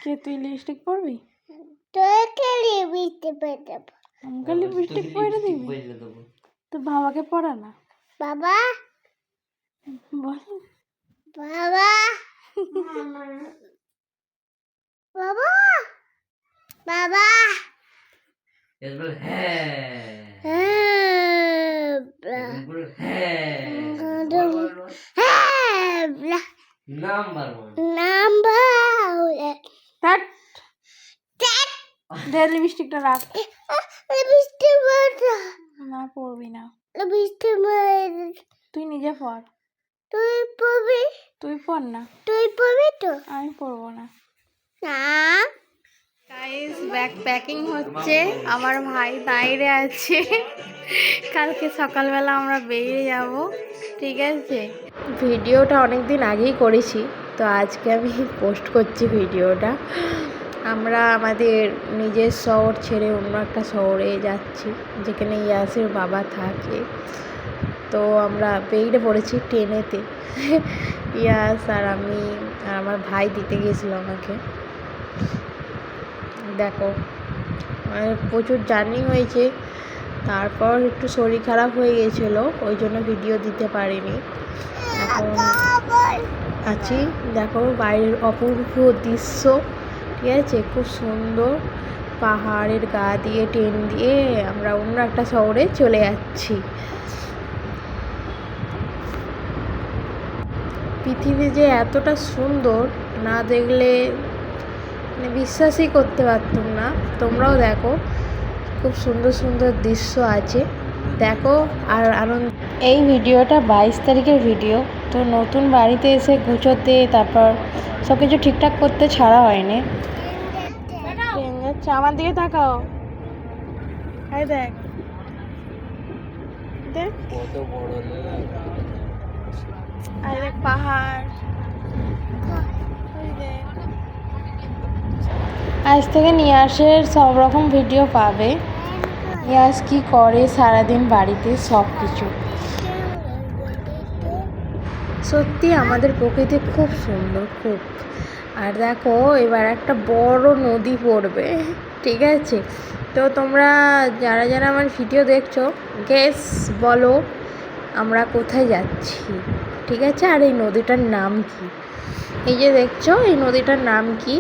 কে তুই লিপস্টিক পরবি? তোকে লিপস্টিক পরে দেবো। আমাকে লিপস্টিক পরে দিবি? তো বাবাকে পরা না। বাবা বল বাবা বাবা বাবা এসবল হ্যাঁ নাম্বার 1 থাক দে লিপস্টিকটা রাখ। লিপস্টিক পরে না পরবি না। লিপস্টিক পরে তুই নিজে পর। তুই পরবি? তুই পর না। তুই পরবি তো? আমি পরবো না। না গাইস ব্যাগ প্যাকিং হচ্ছে। আমার ভাই বাইরে আছে, কালকে সকালবেলা আমরা বেরিয়ে যাব। ঠিক আছে, ভিডিওটা অনেক দিন আগেই করেছি, তো আজকে আমি পোস্ট করছি ভিডিওটা। আমরা আমাদের নিজের শহর ছেড়ে অন্য একটা শহরে যাচ্ছি, যেখানে ইয়াসের বাবা থাকে। তো আমরা বেরিয়ে পড়েছি ট্রেনেতে। ইয়াস আর আমি আর আমার ভাই দিতে গিয়েছিল আমাকে। দেখো প্রচুর জার্নি হয়েছে, তারপর একটু শরীর খারাপ হয়ে গিয়েছিলো, ওই জন্য ভিডিও দিতে পারিনি। এখন আছি, দেখো বাইরের অপূর্ব দৃশ্য। ঠিক আছে, খুব সুন্দর। পাহাড়ের গা দিয়ে ট্রেন দিয়ে আমরা অন্য একটা শহরে চলে যাচ্ছি। পৃথিবী যে এতটা সুন্দর না দেখলে মানে বিশ্বাসই করতে পারতাম না। তোমরাও দেখো, খুব সুন্দর সুন্দর দৃশ্য আছে, দেখো আর আনন্দ। এই ভিডিওটা 22 তারিখের ভিডিও। তো নতুন বাড়িতে এসে গুছোতে, তারপর সব কিছু ঠিকঠাক করতে ছাড়া হয়নি। ট্রেন যাচ্ছে, আমার দিকে তাকাও। এই দেখ দেখ কত বড় আর দেখ পাহাড়। ওই দেখ, আজ থেকে নিয়াসের সব রকম ভিডিও পাবে। নিয়াস কি করে সারাদিন বাড়িতে, সব কিছু। সত্যি আমাদের প্রকৃতি খুব সুন্দর, খুব। আর দেখো এবার একটা বড় নদী পড়বে। ঠিক আছে, তো তোমরা যারা যারা আমার ভিডিও দেখছো, গেস বলো আমরা কোথায় যাচ্ছি। ঠিক আছে, আর এই নদীটার নাম কি? এই যে দেখছো, এই নদীটার নাম কি?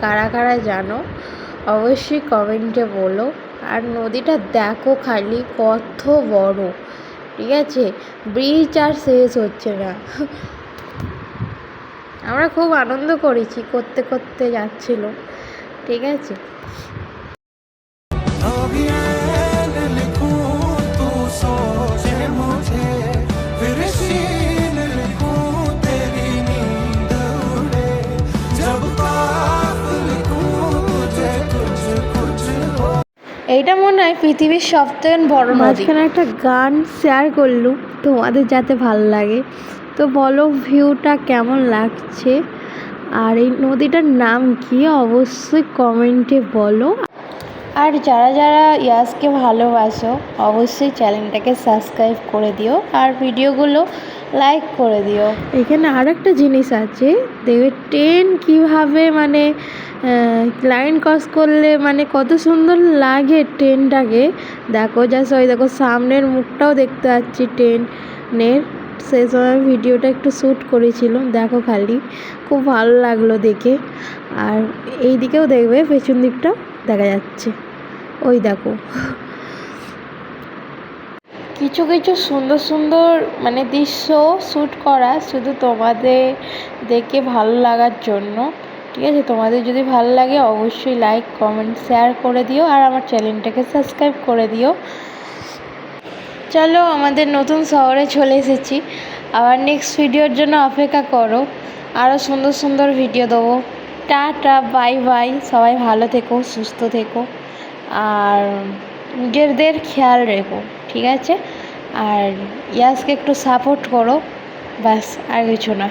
কারা কারা জানো অবশ্যই কমেন্টে বলো। আর নদীটা দেখো খালি কত বড়। ঠিক আছে, ব্রিজ আর শেষ হচ্ছে না। আমরা খুব আনন্দ করেছি, করতে করতে যাচ্ছিল। ঠিক আছে, এইটা মনে হয় পৃথিবীর সবথেকে বড় নদী। মাঝখানে একটা গান শেয়ার করলুম তোমাদের যাতে ভালো লাগে। তো বলো ভিউটা কেমন লাগছে, আর এই নদীটার নাম কি অবশ্যই কমেন্টে বলো। আর যারা যারা ইয়াসকে ভালোবাসো অবশ্যই চ্যানেলটাকে সাবস্ক্রাইব করে দিও, আর ভিডিওগুলো লাইক করে দিও। এখানে আর একটা জিনিস আছে, দেখবে ট্রেন কীভাবে মানে লাইন ক্রস করলে মানে কত সুন্দর লাগে ট্রেনটাকে। দেখো জাস্ট ওই দেখো সামনের মুখটাও দেখতে পাচ্ছি ট্রেনের। সেই সময় ভিডিওটা একটু শ্যুট করেছিলাম, দেখো খালি খুব ভালো লাগলো দেখে। আর এই দিকেও দেখবে, পেছন দিকটাও দেখা যাচ্ছে, ওই দেখো। কিছু কিছু সুন্দর সুন্দর মানে দৃশ্য শ্যুট করা শুধু তোমাদের দেখে ভালো লাগার জন্য। ঠিক আছে, তোমাদের যদি ভালো লাগে অবশ্যই লাইক কমেন্ট শেয়ার করে দিও, আর আমার চ্যানেলটাকে সাবস্ক্রাইব করে দিও। চলো আমাদের নতুন শহরে চলে এসেছি, আবার নেক্সট ভিডিওর জন্য অপেক্ষা করো, আরও সুন্দর সুন্দর ভিডিও দেবো। টাটা বাই বাই, সবাই ভালো থেকো, সুস্থ থেকো, আর নিজেদের খেয়াল রেখো। ঠিক আছে, আর ইয়াসকে একটু সাপোর্ট করো, ব্যাস আর কিছু না।